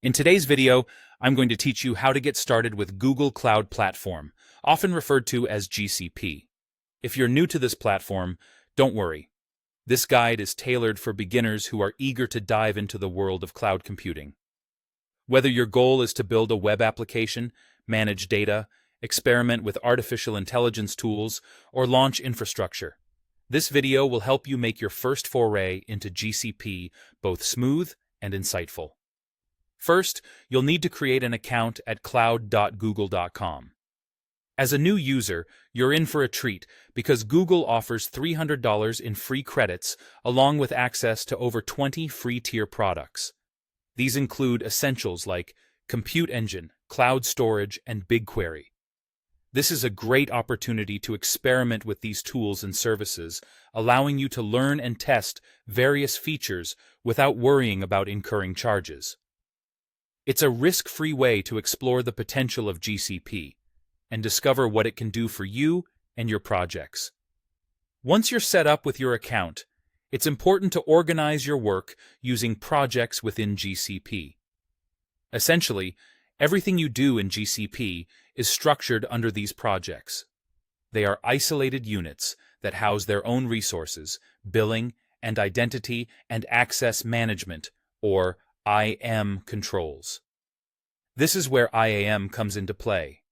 In today's video, I'm going to teach you how to get started with Google Cloud Platform, often referred to as GCP. If you're new to this platform, don't worry. This guide is tailored for beginners who are eager to dive into the world of cloud computing. Whether your goal is to build a web application, manage data, experiment with artificial intelligence tools, or launch infrastructure, this video will help you make your first foray into GCP both smooth and insightful. First, you'll need to create an account at cloud.google.com. As a new user, you're in for a treat because Google offers $300 in free credits along with access to over 20 free-tier products. These include essentials like Compute Engine, Cloud Storage, and BigQuery. This is a great opportunity to experiment with these tools and services, allowing you to learn and test various features without worrying about incurring charges. It's a risk-free way to explore the potential of GCP and discover what it can do for you and your projects. Once you're set up with your account, it's important to organize your work using projects within GCP. Essentially, everything you do in GCP is structured under these projects. They are isolated units that house their own resources, billing, and identity and access management, or IAM controls. This is where IAM comes into play.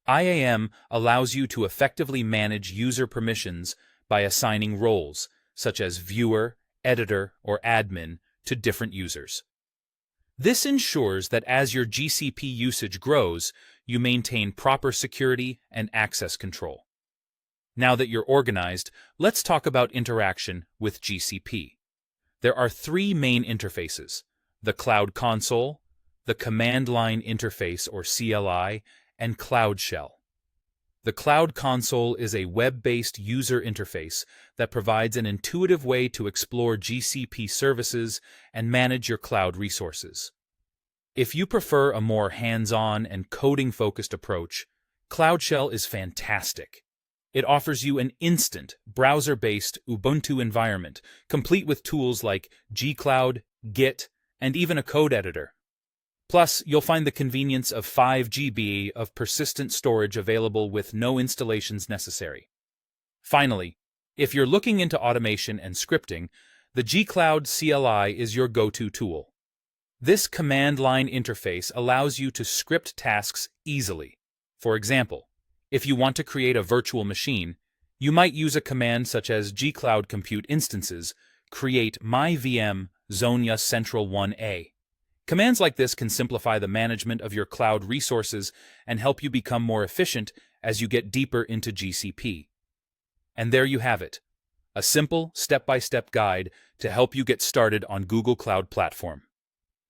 IAM allows you to effectively manage user permissions by assigning roles, such as viewer, editor, or admin, to different users. This ensures that as your GCP usage grows, you maintain proper security and access control. Now that you're organized, let's talk about interaction with GCP. There are three main interfaces: the Cloud Console, the Command Line Interface or CLI, and Cloud Shell. The Cloud Console is a web-based user interface that provides an intuitive way to explore GCP services and manage your cloud resources. If you prefer a more hands-on and coding-focused approach, Cloud Shell is fantastic. It offers you an instant, browser-based Ubuntu environment, complete with tools like gcloud, Git, and even a code editor. Plus, you'll find the convenience of 5 GB of persistent storage available with no installations necessary. Finally, if you're looking into automation and scripting, the gcloud CLI is your go-to tool. This command line interface allows you to script tasks easily. For example, if you want to create a virtual machine, you might use a command such as gcloud compute instances, create myVM Zonia Central 1A. Commands like this can simplify the management of your cloud resources and help you become more efficient as you get deeper into GCP. And there you have it, a simple, step-by-step guide to help you get started on Google Cloud Platform.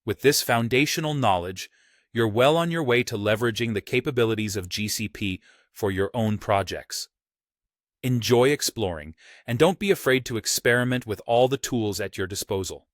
With this foundational knowledge, you're well on your way to leveraging the capabilities of GCP for your own projects. Enjoy exploring, and don't be afraid to experiment with all the tools at your disposal.